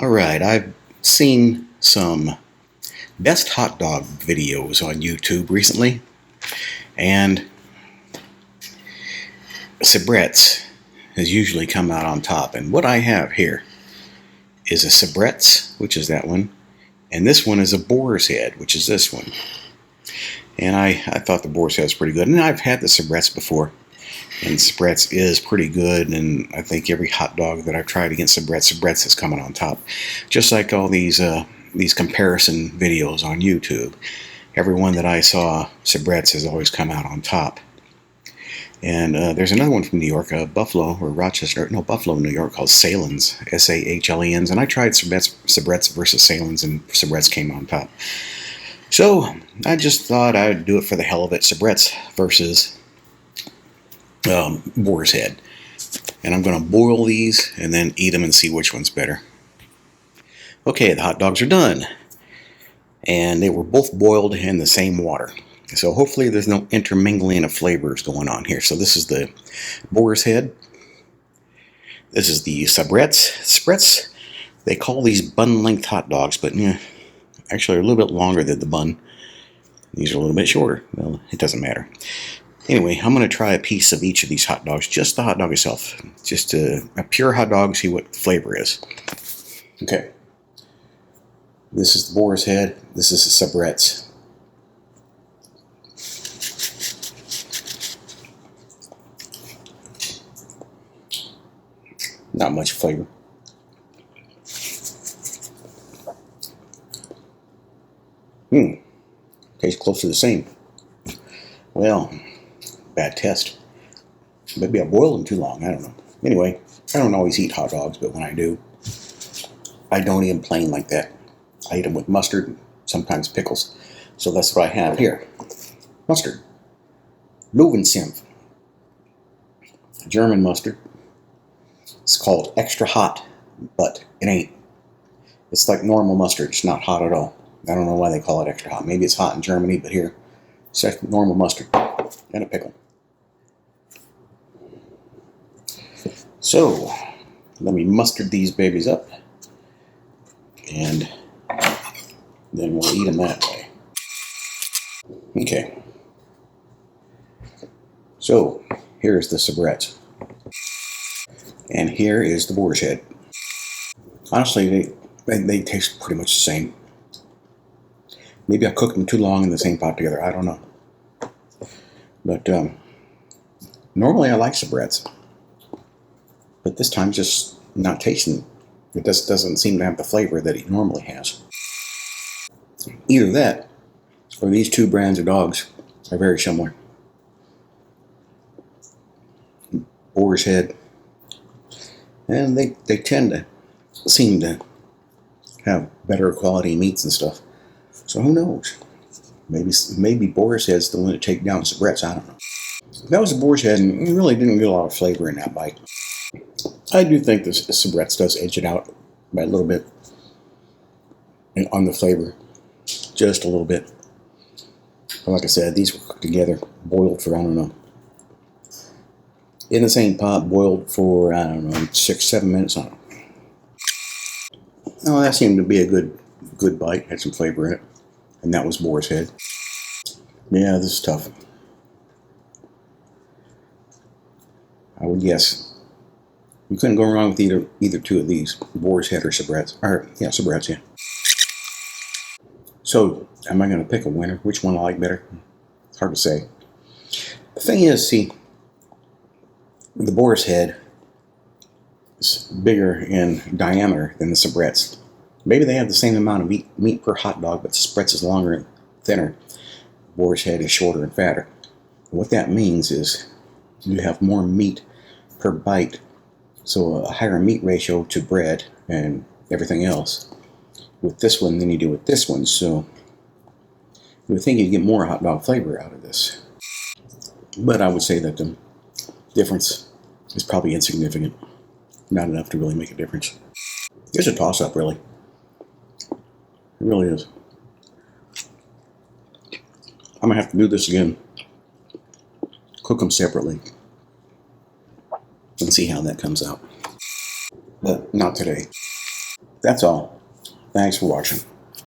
All right, I've seen some best hot dog videos on YouTube recently, and Sabrett's has usually come out on top. And what I have here is a Sabrett's, which is that one, and this one is a Boar's Head, which is this one. And I thought the Boar's Head was pretty good, and I've had the Sabrett's before, and Sabrett's is pretty good, and I think every hot dog that I've tried against Sabrett's is coming on top. Just like all these comparison videos on YouTube. Every one that I saw, Sabrett's has always come out on top. And there's another one from New York, Buffalo or Rochester, no, Buffalo, New York, called Salen's, S-A-H-L-E-N's, and I tried Sabrett's versus Salen's, and Sabrett's came on top. So I just thought I'd do it for the hell of it, Sabrett's versus Boar's Head. And I'm going to boil these and then eat them and see which one's better. Okay, the hot dogs are done. And they were both boiled in the same water. So hopefully there's no intermingling of flavors going on here. So this is the Boar's Head. This is the Sabrett's. They call these bun-length hot dogs, but actually they're a little bit longer than the bun. These are a little bit shorter. Well, it doesn't matter. Anyway, I'm going to try a piece of each of these hot dogs, just the hot dog itself. Just a pure hot dog, see what flavor is. Okay. This is the Boar's Head. This is the Sabrett's. Not much flavor. Tastes close to the same. Well, bad test. Maybe I boiled them too long. I don't know. Anyway, I don't always eat hot dogs, but when I do, I don't eat them plain like that. I eat them with mustard, sometimes pickles. So that's what I have here. Mustard. Löwensenf. German mustard. It's called extra hot, but it ain't. It's like normal mustard. It's not hot at all. I don't know why they call it extra hot. Maybe it's hot in Germany, but here, it's just normal mustard and a pickle. So, let me mustard these babies up, and then we'll eat them that way. Okay. So, here's the Sabrett's. And here is the Boar's Head. Honestly, they taste pretty much the same. Maybe I cooked them too long in the same pot together. I don't know. But normally I like Sabrett's. But this time just not tasting. It just doesn't seem to have the flavor that it normally has. Either that, or these two brands of dogs are very similar. Boar's Head. And they tend to seem to have better quality meats and stuff. So who knows? Maybe Boar's Head's the one to take down Sabrett's. I don't know. That was a Boar's Head, and it really didn't get a lot of flavor in that bite. I do think the Sabrett's does edge it out by a little bit on the flavor. Just a little bit. But like I said, these were cooked together, boiled for, I don't know, in the same pot, boiled for, I don't know, 6-7 minutes. I don't know. Oh, that seemed to be a good bite. Had some flavor in it. And that was Boar's Head. Yeah, this is tough. I would guess. You couldn't go wrong with either two of these. Boar's Head or Sabrett's. Sabrett's, yeah. So, am I going to pick a winner? Which one I like better? It's hard to say. The thing is, see, the Boar's Head is bigger in diameter than the Sabrett's. Maybe they have the same amount of meat per hot dog, but the Sabrett's is longer and thinner. Boar's Head is shorter and fatter. What that means is you have more meat per bite, so a higher meat ratio to bread and everything else with this one than you do with this one. So you would think you'd get more hot dog flavor out of this. But I would say that the difference is probably insignificant. Not enough to really make a difference. It's a toss-up, really. It really is. I'm going to have to do this again. Cook them separately. And see how that comes out. But not today. That's all. Thanks for watching.